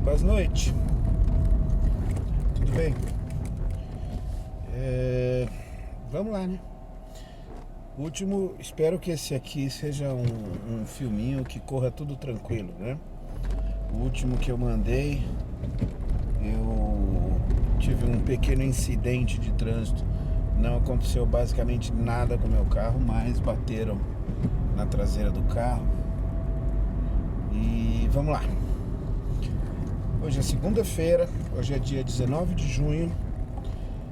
Boa noite. Tudo bem? Vamos lá, né? Espero que esse aqui seja um filminho que corra tudo tranquilo, né? O último que eu mandei, eu tive um pequeno incidente de trânsito. Não aconteceu basicamente nada com o meu carro, mas bateram na traseira do carro. E vamos lá. Hoje é segunda-feira, hoje é dia 19 de junho.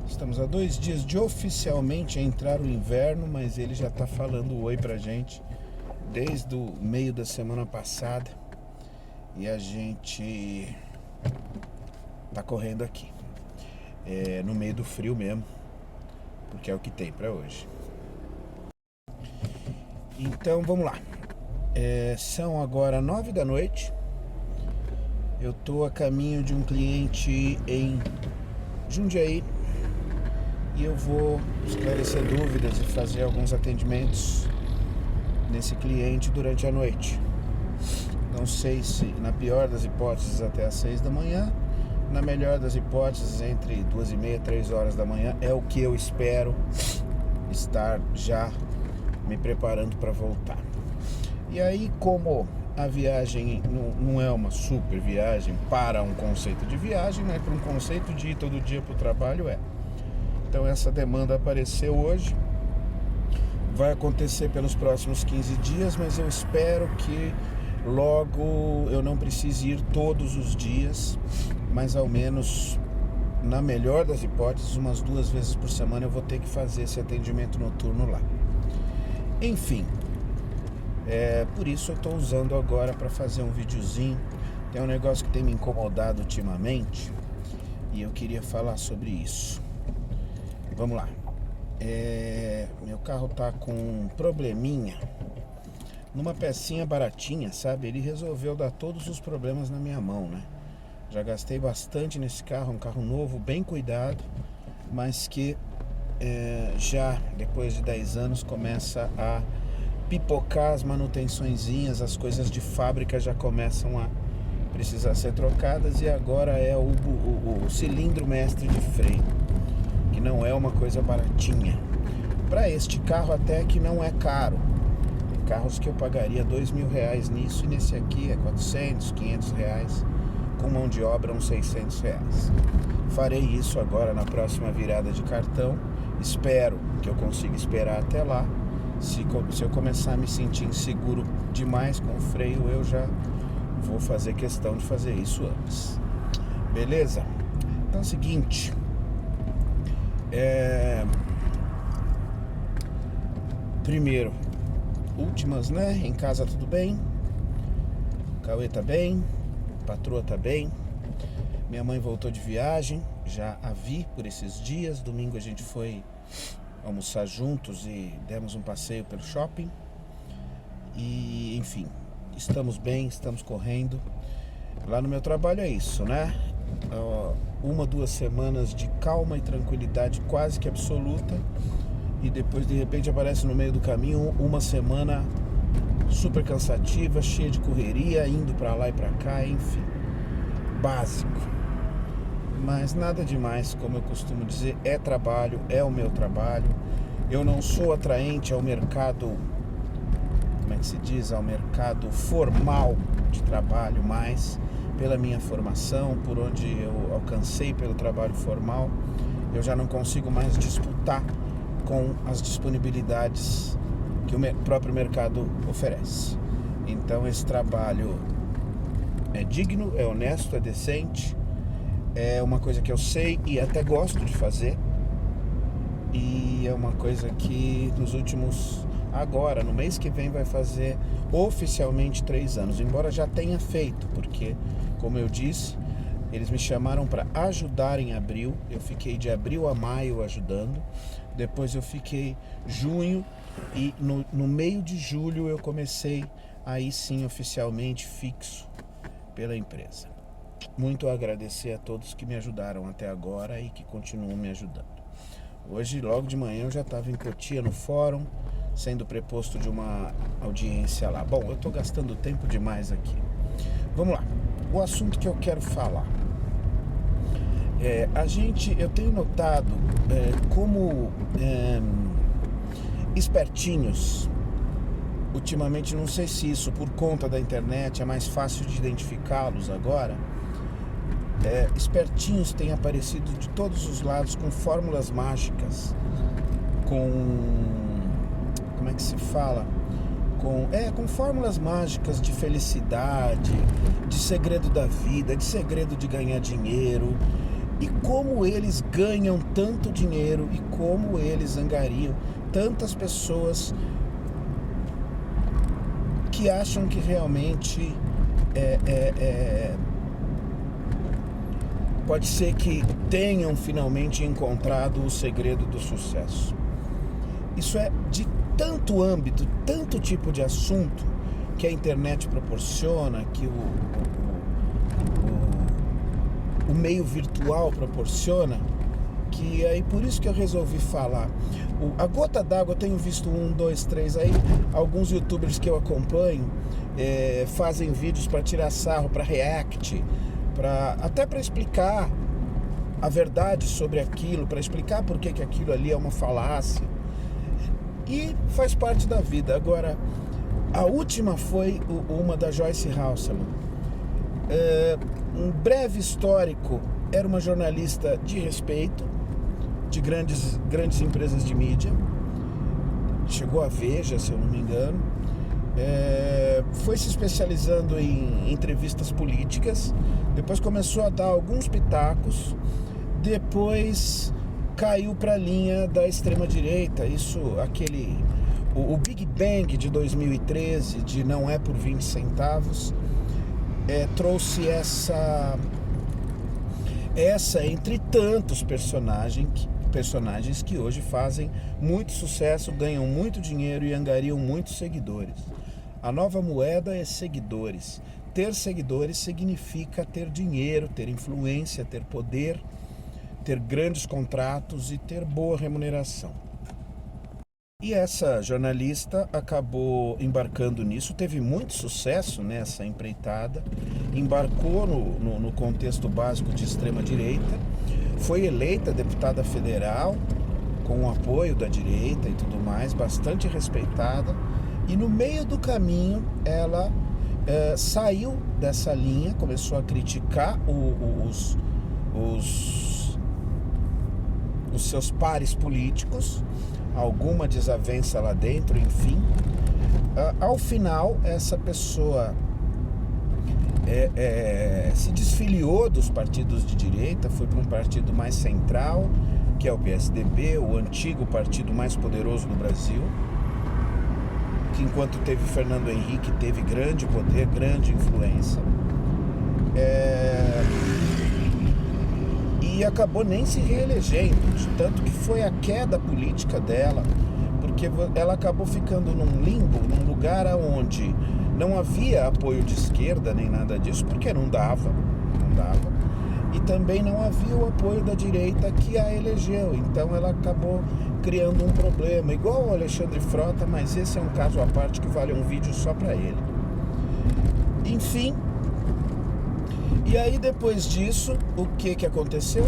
Estamos a 2 dias de oficialmente entrar o inverno, mas ele já está falando oi pra gente desde o meio da semana passada. E a gente tá correndo aqui, no meio do frio mesmo, porque é o que tem pra hoje. Então vamos lá. São agora 9 da noite. Eu tô a caminho de um cliente em Jundiaí e eu vou esclarecer dúvidas e fazer alguns atendimentos nesse cliente durante a noite. Não sei se, na pior das hipóteses, até às 6 da manhã, na melhor das hipóteses, entre 2h30 e 3 horas da manhã, é o que eu espero estar já me preparando para voltar. E aí, como a viagem não é uma super viagem para um conceito de viagem, mas para um conceito de ir todo dia para o trabalho é. Então essa demanda apareceu hoje, vai acontecer pelos próximos 15 dias, mas eu espero que logo eu não precise ir todos os dias, mas ao menos, na melhor das hipóteses, umas 2 vezes por semana eu vou ter que fazer esse atendimento noturno lá. Enfim, por isso eu estou usando agora para fazer um videozinho. Tem um negócio que tem me incomodado ultimamente e eu queria falar sobre isso. Vamos lá. Meu carro tá com um probleminha numa pecinha baratinha, sabe? Ele resolveu dar todos os problemas na minha mão, né? Já gastei bastante nesse carro, um carro novo, bem cuidado, mas que já depois de 10 anos começa a pipocar as manutençõezinhas, as coisas de fábrica já começam a precisar ser trocadas, e agora é o cilindro mestre de freio, que não é uma coisa baratinha. Para este carro até que não é caro. Tem carros que eu pagaria R$2.000 nisso, e nesse aqui é 400, R$500, com mão de obra uns R$600. Farei isso agora na próxima virada de cartão. Espero que eu consiga esperar até lá. Se eu começar a me sentir inseguro demais com o freio, eu já vou fazer questão de fazer isso antes. Beleza? Então é o seguinte. Primeiro, últimas, né? Em casa tudo bem. Cauê tá bem. Patroa tá bem. Minha mãe voltou de viagem. Já a vi por esses dias. Domingo a gente foi almoçar juntos e demos um passeio pelo shopping. E enfim, estamos bem, estamos correndo. Lá no meu trabalho é isso, né? 1-2 semanas de calma e tranquilidade quase que absoluta, e depois de repente aparece no meio do caminho uma semana super cansativa, cheia de correria, indo pra lá e pra cá, enfim, básico. Mas nada demais, como eu costumo dizer, é trabalho, é o meu trabalho. Eu não sou atraente ao mercado, como é que se diz, ao mercado formal de trabalho, mas pela minha formação, por onde eu alcancei pelo trabalho formal, eu já não consigo mais disputar com as disponibilidades que o próprio mercado oferece. Então esse trabalho é digno, é honesto, é decente. É uma coisa que eu sei e até gosto de fazer. E é uma coisa que agora, no mês que vem, vai fazer oficialmente 3 anos. Embora já tenha feito, porque, como eu disse, eles me chamaram para ajudar em abril. Eu fiquei de abril a maio ajudando. Depois eu fiquei junho e no meio de julho eu comecei aí sim oficialmente fixo pela empresa. Muito a agradecer a todos que me ajudaram até agora e que continuam me ajudando. Hoje, logo de manhã, eu já estava em Cotia, no fórum, sendo preposto de uma audiência lá. Bom, eu estou gastando tempo demais aqui. Vamos lá. o assunto que eu quero falar. Eu tenho notado como espertinhos, ultimamente, não sei se isso por conta da internet é mais fácil de identificá-los agora, espertinhos têm aparecido de todos os lados com fórmulas mágicas, como é que se fala? Com fórmulas mágicas de felicidade, de segredo da vida, de segredo de ganhar dinheiro, e como eles ganham tanto dinheiro e como eles angariam tantas pessoas que acham que realmente pode ser que tenham finalmente encontrado o segredo do sucesso. Isso é de tanto âmbito, tanto tipo de assunto que a internet proporciona, que o meio virtual proporciona, que aí por isso que eu resolvi falar. A gota d'água, eu tenho visto 1, 2, 3 aí, alguns youtubers que eu acompanho fazem vídeos para tirar sarro, para react, até para explicar a verdade sobre aquilo, para explicar por que aquilo ali é uma falácia. E faz parte da vida. Agora, a última foi uma da Joyce Hasselman. Um breve histórico, era uma jornalista de respeito, de grandes empresas de mídia, chegou à Veja, se eu não me engano, foi se especializando em entrevistas políticas, depois começou a dar alguns pitacos, depois caiu para a linha da extrema-direita, o Big Bang de 2013, de Não É por 20 centavos, trouxe essa entre tantos personagens que hoje fazem muito sucesso, ganham muito dinheiro e angariam muitos seguidores. A nova moeda é seguidores. Ter seguidores significa ter dinheiro, ter influência, ter poder, ter grandes contratos e ter boa remuneração. E essa jornalista acabou embarcando nisso, teve muito sucesso nessa empreitada, embarcou no contexto básico de extrema-direita, foi eleita deputada federal com o apoio da direita e tudo mais, bastante respeitada, e no meio do caminho ela saiu dessa linha, começou a criticar os seus pares políticos, alguma desavença lá dentro, enfim. Ao final, essa pessoa se desfiliou dos partidos de direita, foi para um partido mais central, que é o PSDB, o antigo partido mais poderoso do Brasil, que enquanto teve Fernando Henrique, teve grande poder, grande influência. E acabou nem se reelegendo, de tanto que foi a queda política dela, porque ela acabou ficando num limbo, num lugar onde não havia apoio de esquerda nem nada disso, porque não dava, e também não havia o apoio da direita que a elegeu, então ela acabou criando um problema, igual o Alexandre Frota, mas esse é um caso à parte que vale um vídeo só para ele. Enfim. E aí depois disso, o que aconteceu?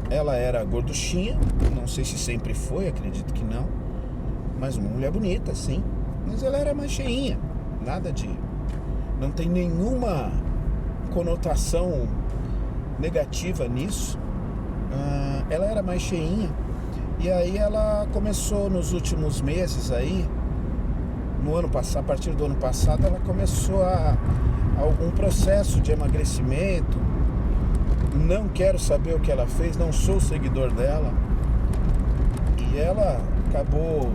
Ela era gorduchinha, não sei se sempre foi, acredito que não, mas uma mulher bonita, sim, mas ela era mais cheinha, não tem nenhuma conotação negativa nisso. Ela era mais cheinha, e aí ela começou nos últimos meses aí, a partir do ano passado, ela começou algum processo de emagrecimento. Não quero saber o que ela fez, não sou seguidor dela. E ela acabou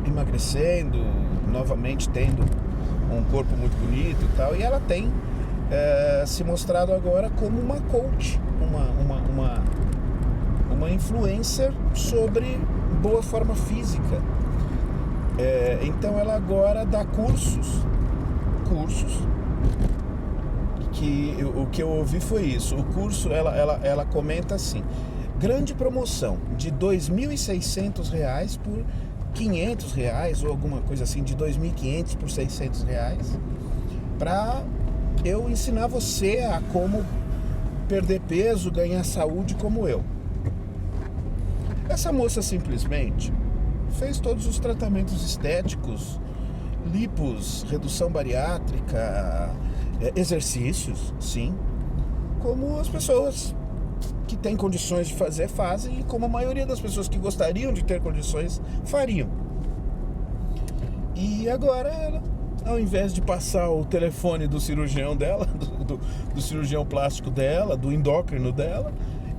emagrecendo, novamente tendo um corpo muito bonito e tal. E ela tem se mostrado agora como uma coach, uma influencer sobre boa forma física. Então ela agora dá cursos que o que eu ouvi foi isso. O curso, ela comenta assim: grande promoção de R$ 2.600 por R$ 500 ou alguma coisa assim, de R$ 2.500 por R$ 600. para eu ensinar você a como perder peso, ganhar saúde como eu. Essa moça simplesmente fez todos os tratamentos estéticos, lipos, redução bariátrica, exercícios, sim, como as pessoas que têm condições de fazer fazem, e como a maioria das pessoas que gostariam de ter condições fariam. E agora ela, ao invés de passar o telefone do cirurgião dela, do cirurgião plástico dela, do endócrino dela,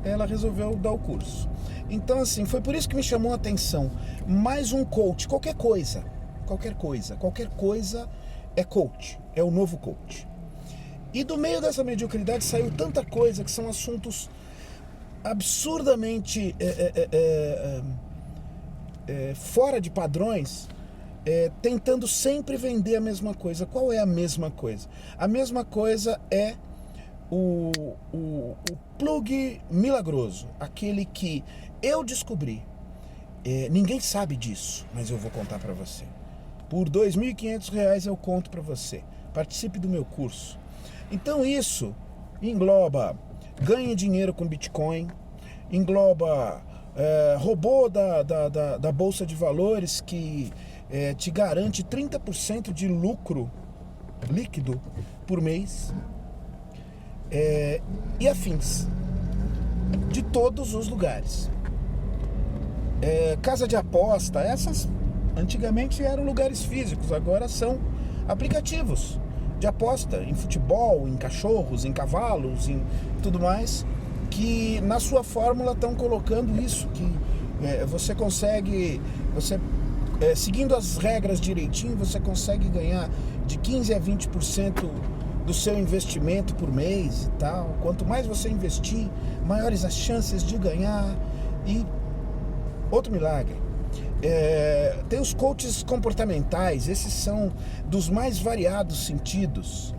ela resolveu dar o curso. Então, assim, foi por isso que me chamou a atenção. Mais um coach, qualquer coisa é coach, é o novo coach. E do meio dessa mediocridade saiu tanta coisa que são assuntos absurdamente fora de padrões, tentando sempre vender a mesma coisa. Qual é a mesma coisa? A mesma coisa é o plug milagroso, aquele que eu descobri. Ninguém sabe disso, mas eu vou contar para você. Por R$2.500 eu conto para você. Participe do meu curso. Então isso engloba ganhe dinheiro com Bitcoin, engloba robô da Bolsa de Valores que te garante 30% de lucro líquido por mês, e afins, de todos os lugares. Casa de aposta, essas antigamente eram lugares físicos, agora são aplicativos de aposta em futebol, em cachorros, em cavalos, em tudo mais, que na sua fórmula estão colocando isso, que você consegue, seguindo as regras direitinho, você consegue ganhar de 15% a 20% do seu investimento por mês e tal. Quanto mais você investir, maiores as chances de ganhar. E outro milagre, tem os coaches comportamentais. Esses são dos mais variados sentidos.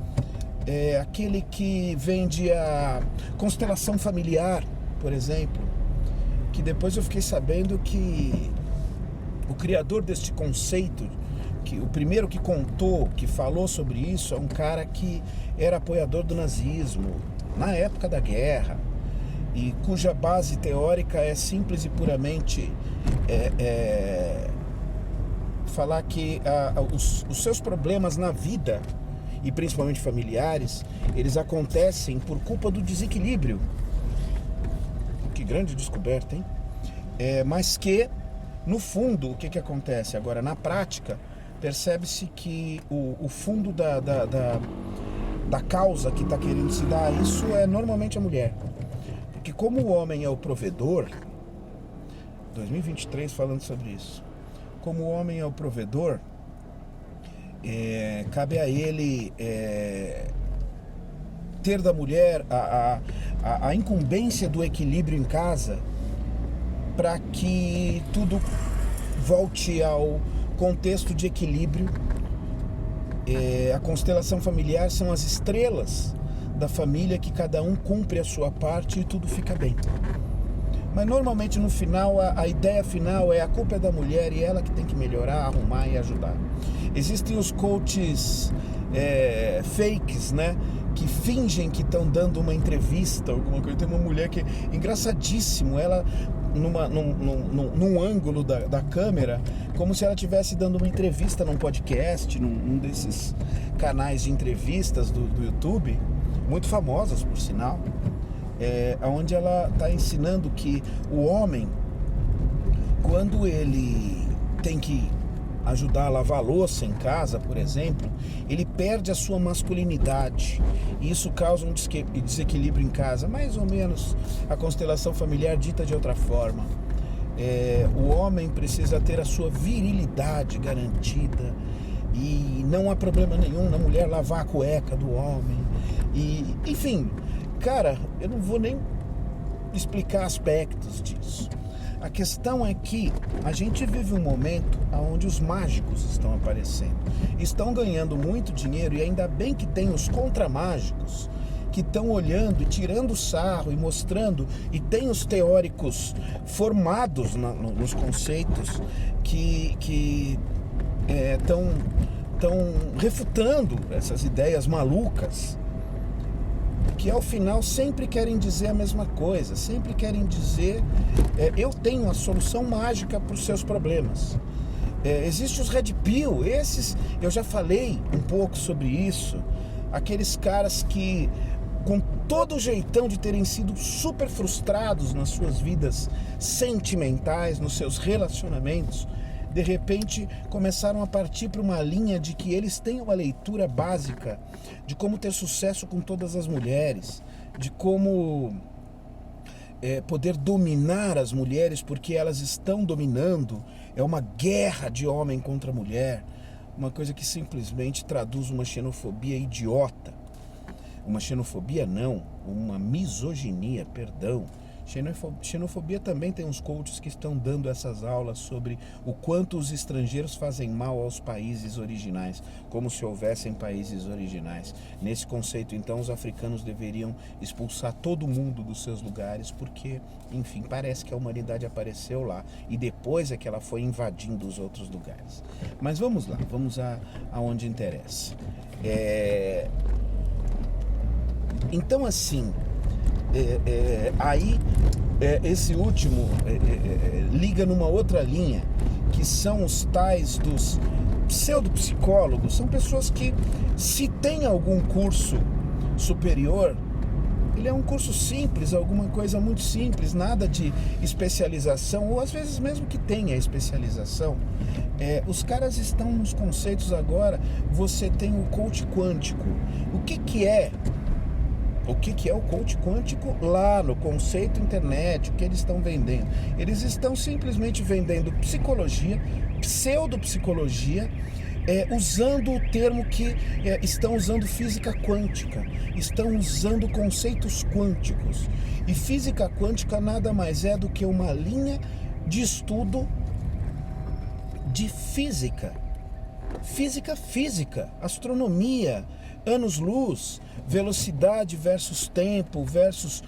Aquele que vende a constelação familiar, por exemplo, que depois eu fiquei sabendo que o criador deste conceito, que o primeiro que contou, que falou sobre isso, é um cara que era apoiador do nazismo na época da guerra, e cuja base teórica é simples e puramente falar que os seus problemas na vida, e principalmente familiares, eles acontecem por culpa do desequilíbrio. Que grande descoberta, hein? Mas que, no fundo, o que acontece? Agora, na prática, percebe-se que o fundo da causa que está querendo se dar a isso é normalmente a mulher. Porque como o homem é o provedor, 2023 falando sobre isso, como o homem é o provedor, cabe a ele ter da mulher a incumbência do equilíbrio em casa, para que tudo volte ao contexto de equilíbrio. A constelação familiar são as estrelas da família, que cada um cumpre a sua parte e tudo fica bem. Mas normalmente no final, a ideia final é a culpa é da mulher e ela que tem que melhorar, arrumar e ajudar. Existem os coaches fakes, né? Que fingem que estão dando uma entrevista, alguma coisa. Tem uma mulher que é engraçadíssimo, ela num ângulo da câmera, como se ela estivesse dando uma entrevista num podcast, num desses canais de entrevistas do YouTube, muito famosos por sinal, onde ela está ensinando que o homem, quando ele tem que ajudar a lavar a louça em casa, por exemplo, ele perde a sua masculinidade, e isso causa um desequilíbrio em casa. Mais ou menos a constelação familiar dita de outra forma. O homem precisa ter a sua virilidade garantida, e não há problema nenhum na mulher lavar a cueca do homem. E, enfim, cara, eu não vou nem explicar aspectos disso. A questão é que a gente vive um momento onde os mágicos estão aparecendo, estão ganhando muito dinheiro, e ainda bem que tem os contramágicos que estão olhando e tirando sarro e mostrando, e tem os teóricos formados nos conceitos que estão refutando essas ideias malucas, que ao final sempre querem dizer a mesma coisa, sempre querem dizer, eu tenho a solução mágica para os seus problemas. Existem os Red Pill, esses, eu já falei um pouco sobre isso, aqueles caras que, com todo o jeitão de terem sido super frustrados nas suas vidas sentimentais, nos seus relacionamentos, de repente começaram a partir para uma linha de que eles têm uma leitura básica de como ter sucesso com todas as mulheres, de como poder dominar as mulheres porque elas estão dominando. É uma guerra de homem contra mulher, uma coisa que simplesmente traduz uma xenofobia idiota. Uma xenofobia não, uma misoginia, perdão. Xenofobia também tem uns coaches que estão dando essas aulas sobre o quanto os estrangeiros fazem mal aos países originais, como se houvessem países originais. Nesse conceito, então, os africanos deveriam expulsar todo mundo dos seus lugares, porque, enfim, parece que a humanidade apareceu lá e depois é que ela foi invadindo os outros lugares. Mas vamos lá, vamos aonde interessa. Então, assim, esse último liga numa outra linha, que são os tais dos pseudopsicólogos. São pessoas que, se tem algum curso superior, ele é um curso simples, alguma coisa muito simples, nada de especialização, ou às vezes mesmo que tenha especialização, os caras estão nos conceitos agora. Você tem o coach quântico. O que é o coach quântico lá no conceito internet, o que eles estão vendendo? Eles estão simplesmente vendendo psicologia, pseudopsicologia, usando o termo que estão usando física quântica, estão usando conceitos quânticos. E física quântica nada mais é do que uma linha de estudo de física, astronomia, anos-luz, velocidade versus tempo, versus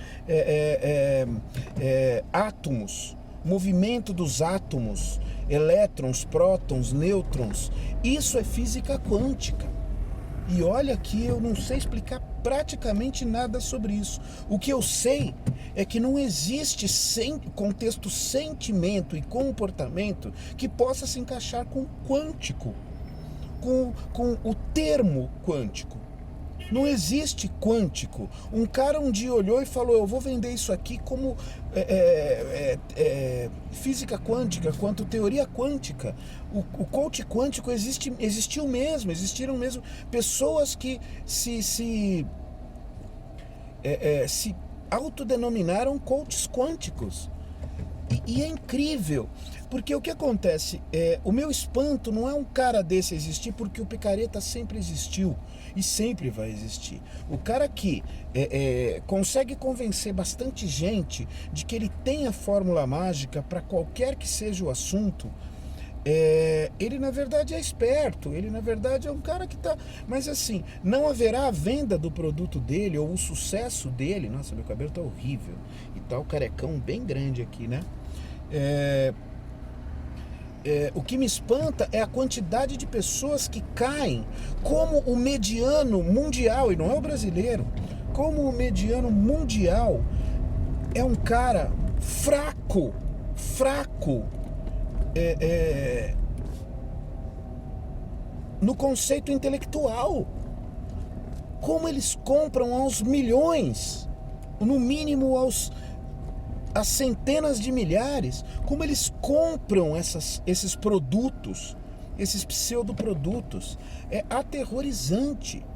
átomos, movimento dos átomos, elétrons, prótons, nêutrons. Isso é física quântica. E olha que eu não sei explicar praticamente nada sobre isso. O que eu sei é que não existe contexto sentimento e comportamento que possa se encaixar com quântico, com o termo quântico. Não existe quântico. Um cara um dia olhou e falou: eu vou vender isso aqui como física quântica, quanto teoria quântica. O coach quântico existiram mesmo pessoas que se autodenominaram coaches quânticos. E é incrível, porque o que acontece, o meu espanto não é um cara desse existir, porque o picareta sempre existiu e sempre vai existir. O cara que consegue convencer bastante gente de que ele tem a fórmula mágica para qualquer que seja o assunto, ele na verdade é esperto, ele na verdade é um cara que tá... Mas assim, não haverá a venda do produto dele ou o sucesso dele. Nossa, meu cabelo tá horrível e tá o carecão bem grande aqui, né? O que me espanta é a quantidade de pessoas que caem como o mediano mundial, e não é o brasileiro, como o mediano mundial é um cara fraco, no conceito intelectual. Como eles compram aos milhões, no mínimo às centenas de milhares, como eles compram esses produtos, esses pseudoprodutos. É aterrorizante,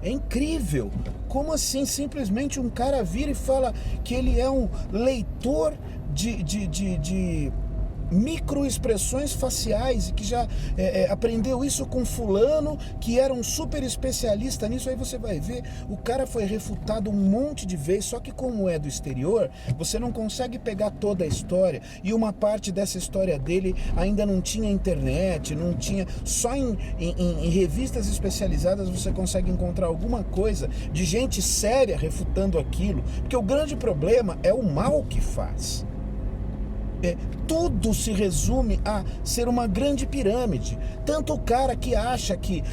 é incrível. Como assim simplesmente um cara vira e fala que ele é um leitor de microexpressões faciais e que já aprendeu isso com fulano, que era um super especialista nisso? Aí você vai ver, o cara foi refutado um monte de vezes, só que como é do exterior, você não consegue pegar toda a história, e uma parte dessa história dele ainda não tinha internet, não tinha, só em revistas especializadas você consegue encontrar alguma coisa de gente séria refutando aquilo, porque o grande problema é o mal que faz. tudo se resume a ser uma grande pirâmide. Tanto o cara que acha que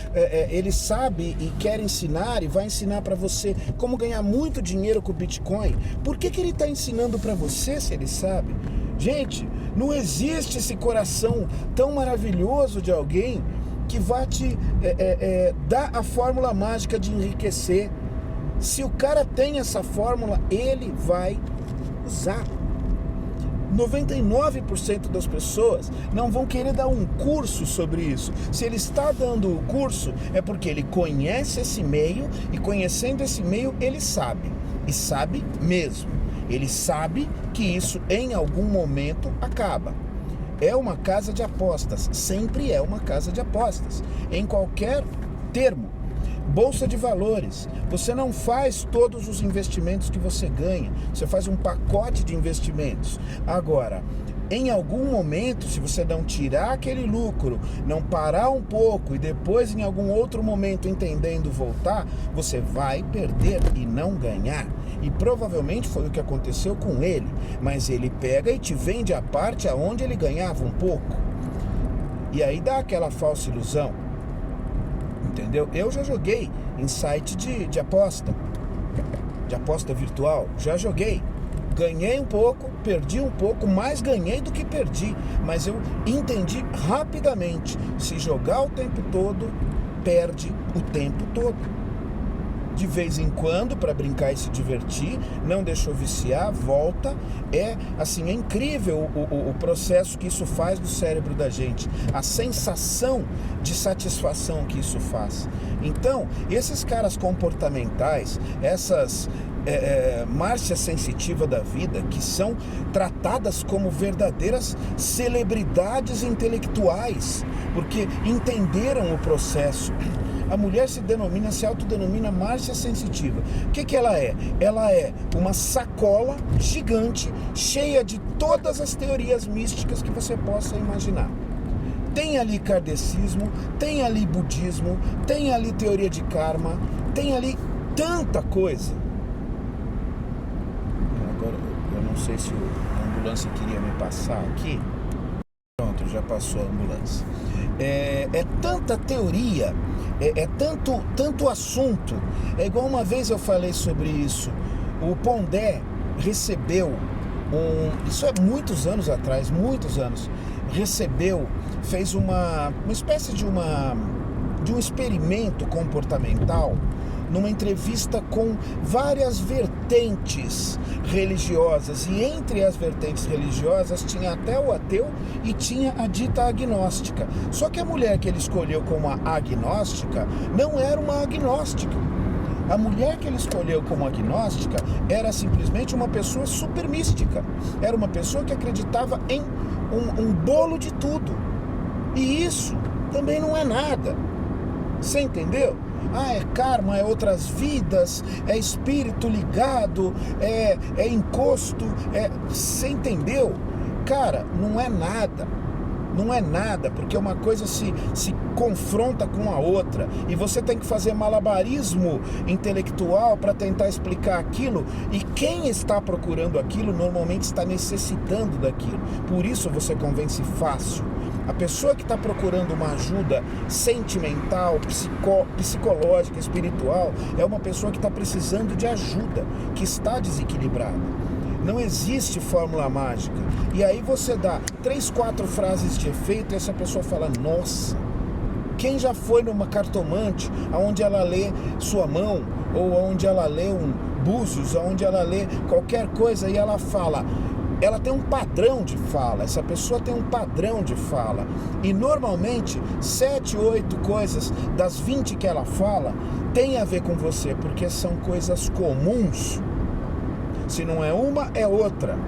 ele sabe e quer ensinar e vai ensinar para você como ganhar muito dinheiro com o Bitcoin, por que ele está ensinando para você se ele sabe? Gente, não existe esse coração tão maravilhoso de alguém que vai te dar a fórmula mágica de enriquecer. Se o cara tem essa fórmula, ele vai usar. 99% das pessoas não vão querer dar um curso sobre isso. Se ele está dando o curso, é porque ele conhece esse meio, e conhecendo esse meio, ele sabe. E sabe mesmo. Ele sabe que isso em algum momento acaba. É uma casa de apostas. Sempre é uma casa de apostas. Em qualquer termo. Bolsa de valores, você não faz todos os investimentos que você ganha, você faz um pacote de investimentos. Agora, em algum momento, se você não tirar aquele lucro, não parar um pouco e depois em algum outro momento entendendo voltar, você vai perder e não ganhar. E provavelmente foi o que aconteceu com ele, mas ele pega e te vende a parte aonde ele ganhava um pouco. E aí dá aquela falsa ilusão. Entendeu? Eu já joguei em site de aposta virtual, já joguei. Ganhei um pouco, perdi um pouco, mais ganhei do que perdi. Mas eu entendi rapidamente, se jogar o tempo todo, perde o tempo todo. De vez em quando, para brincar e se divertir, não deixou viciar, volta. É incrível o processo que isso faz no cérebro da gente, a sensação de satisfação que isso faz. Então, esses caras comportamentais, essas marchas sensitivas da vida, que são tratadas como verdadeiras celebridades intelectuais, porque entenderam o processo. A mulher se autodenomina marcha sensitiva. O que ela é? Ela é uma sacola gigante, cheia de todas as teorias místicas que você possa imaginar. Tem ali kardecismo, tem ali budismo, tem ali teoria de karma, tem ali tanta coisa. Agora, eu não sei se a ambulância queria me passar aqui. Pronto, já passou a ambulância. É tanta teoria, tanto assunto. É igual uma vez eu falei sobre isso. O Pondé recebeu isso é muitos anos atrás, fez uma espécie de um experimento comportamental numa entrevista com várias vertentes religiosas, e entre as vertentes religiosas tinha até o ateu e tinha a dita agnóstica. Só que a mulher que ele escolheu como a agnóstica não era uma agnóstica. A mulher que ele escolheu como agnóstica era simplesmente uma pessoa super mística. Era uma pessoa que acreditava em um bolo de tudo. E isso também não é nada. Você entendeu? É karma, é outras vidas, é espírito ligado, é encosto, você entendeu? Cara, não é nada. Não é nada, porque uma coisa se confronta com a outra, e você tem que fazer malabarismo intelectual para tentar explicar aquilo, e quem está procurando aquilo normalmente está necessitando daquilo. Por isso você convence fácil. A pessoa que está procurando uma ajuda sentimental, psicológica, espiritual, é uma pessoa que está precisando de ajuda, que está desequilibrada. Não existe fórmula mágica. E aí você dá 3, 4 frases de efeito e essa pessoa fala, nossa, quem já foi numa cartomante onde ela lê sua mão, ou onde ela lê um búzios, onde ela lê qualquer coisa e ela fala, ela tem um padrão de fala, essa pessoa tem um padrão de fala, e normalmente 7, 8 coisas das 20 que ela fala tem a ver com você, porque são coisas comuns. Se não é uma, é outra.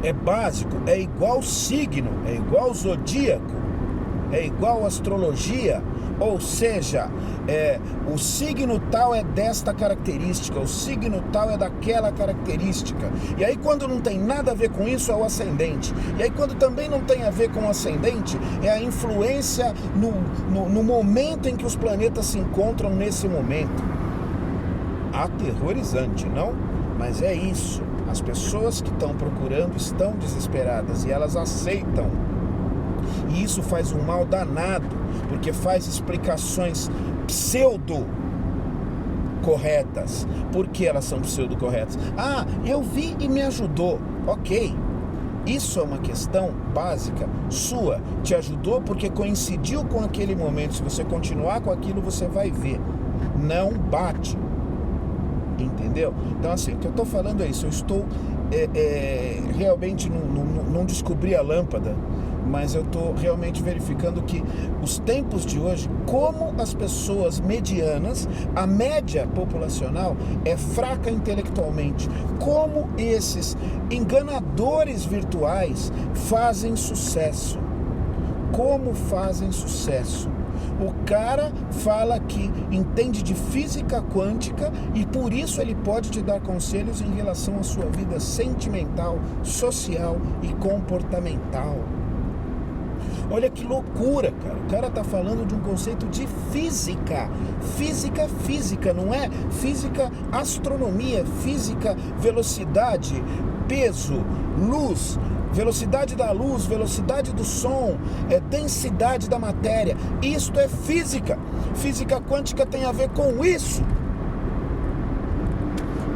É básico, é igual signo, é igual zodíaco, é igual astrologia. Ou seja, o signo tal é desta característica, o signo tal é daquela característica. E aí quando não tem nada a ver com isso, é o ascendente. E aí quando também não tem a ver com o ascendente, é a influência no momento em que os planetas se encontram nesse momento. Aterrorizante, não? Mas é isso. As pessoas que estão procurando estão desesperadas e elas aceitam. E isso faz um mal danado, porque faz explicações pseudo-corretas. Por que elas são pseudo-corretas? Ah, eu vi e me ajudou. Ok. Isso é uma questão básica sua. Te ajudou porque coincidiu com aquele momento. Se você continuar com aquilo, você vai ver. Não bate. Entendeu? Então, assim, o que eu estou falando é isso. Eu estou realmente não descobri a lâmpada, mas eu estou realmente verificando que os tempos de hoje, como as pessoas medianas, a média populacional é fraca intelectualmente, como esses enganadores virtuais fazem sucesso. Como fazem sucesso? O cara fala que entende de física quântica e por isso ele pode te dar conselhos em relação à sua vida sentimental, social e comportamental. Olha que loucura, cara. O cara tá falando de um conceito de física. Física, não é física astronomia, física velocidade, peso, luz, velocidade da luz, velocidade do som, densidade da matéria. Isto é física. Física quântica tem a ver com isso.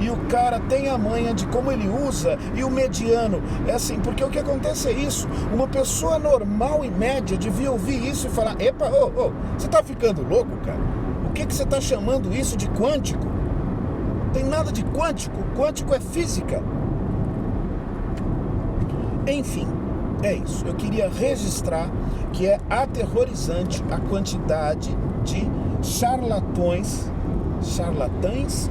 E o cara tem a manha de como ele usa, e o mediano é assim, porque o que acontece é isso. Uma pessoa normal e média devia ouvir isso e falar: epa, você tá ficando louco, cara? O que você tá chamando isso de quântico? Tem nada de quântico. Quântico é física. Enfim, é isso. Eu queria registrar que é aterrorizante a quantidade de charlatães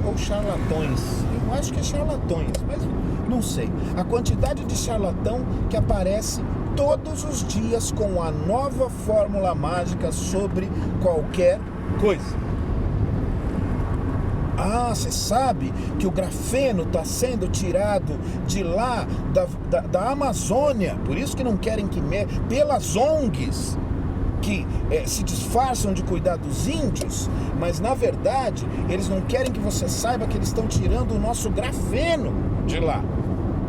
ou charlatões. Eu acho que é charlatões, mas não sei. A quantidade de charlatão que aparece todos os dias com a nova fórmula mágica sobre qualquer coisa. Ah, você sabe que o grafeno está sendo tirado de lá, da Amazônia, por isso que não querem que pelas ONGs que se disfarçam de cuidar dos índios, mas na verdade eles não querem que você saiba que eles estão tirando o nosso grafeno de lá.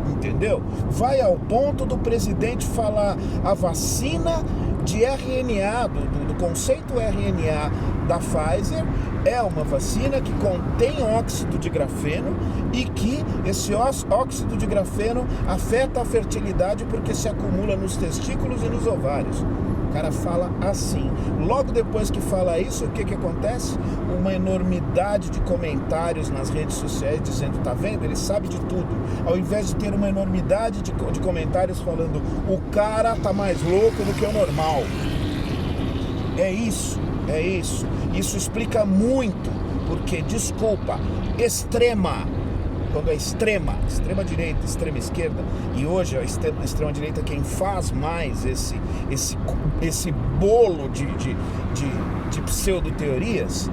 Entendeu? Vai ao ponto do presidente falar a vacina de RNA, do conceito RNA da Pfizer, é uma vacina que contém óxido de grafeno e que esse óxido de grafeno afeta a fertilidade porque se acumula nos testículos e nos ovários. O cara fala assim. Logo depois que fala isso, o que acontece? Uma enormidade de comentários nas redes sociais dizendo: tá vendo? Ele sabe de tudo. Ao invés de ter uma enormidade de comentários falando: o cara tá mais louco do que o normal. É isso. Isso explica muito, porque, desculpa, quando é extrema direita, extrema esquerda, e hoje a extrema direita quem faz mais esse bolo de pseudo-teorias,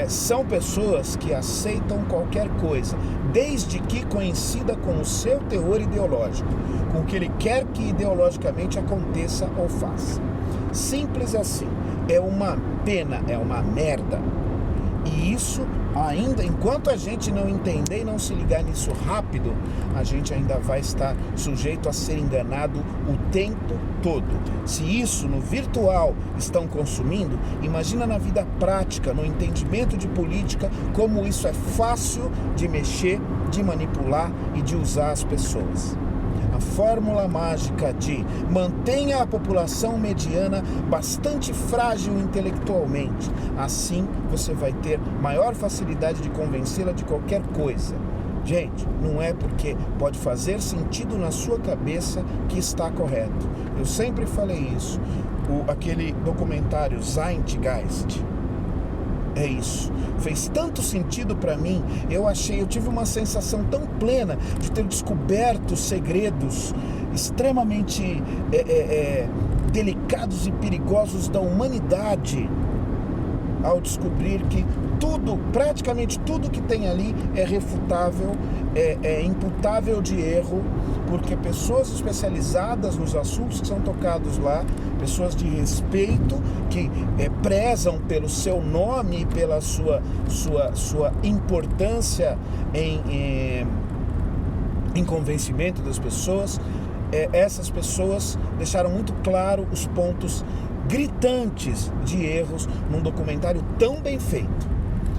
são pessoas que aceitam qualquer coisa, desde que coincida com o seu teor ideológico, com o que ele quer que ideologicamente aconteça ou faça. Simples assim. É uma pena, é uma merda. E isso ainda, enquanto a gente não entender e não se ligar nisso rápido, a gente ainda vai estar sujeito a ser enganado o tempo todo. Se isso no virtual estão consumindo, imagina na vida prática, no entendimento de política, como isso é fácil de mexer, de manipular e de usar as pessoas. A fórmula mágica de mantenha a população mediana bastante frágil intelectualmente. Assim você vai ter maior facilidade de convencê-la de qualquer coisa. Gente, não é porque pode fazer sentido na sua cabeça que está correto. Eu sempre falei isso. Aquele documentário Zeitgeist, é isso. Fez tanto sentido para mim. Eu tive uma sensação tão plena de ter descoberto segredos extremamente delicados e perigosos da humanidade, ao descobrir que praticamente tudo que tem ali é refutável, é imputável de erro, porque pessoas especializadas nos assuntos que são tocados lá, pessoas de respeito, que prezam pelo seu nome e pela sua importância em convencimento das pessoas. Essas pessoas deixaram muito claro os pontos gritantes de erros num documentário tão bem feito.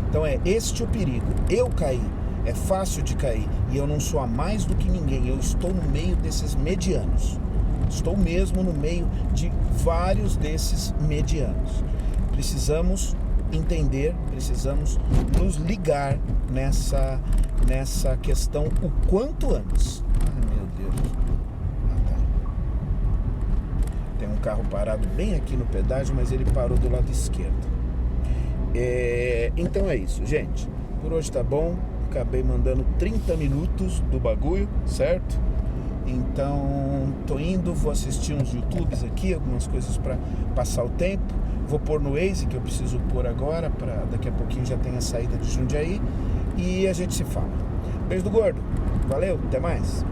Então é este o perigo. Eu caí, é fácil de cair, e eu não sou a mais do que ninguém. Eu estou no meio desses medianos. Estou mesmo no meio de vários desses medianos. Precisamos entender, precisamos nos ligar nessa questão o quanto antes. Ai, meu Deus. Tá. Tem um carro parado bem aqui no pedágio, mas ele parou do lado esquerdo. Então é isso, gente. Por hoje tá bom. Acabei mandando 30 minutos do bagulho, certo? Então tô indo, vou assistir uns YouTubes aqui, algumas coisas para passar o tempo. Vou pôr no Waze, que eu preciso pôr agora, para daqui a pouquinho já tem a saída de Jundiaí. E a gente se fala. Beijo do gordo. Valeu, até mais.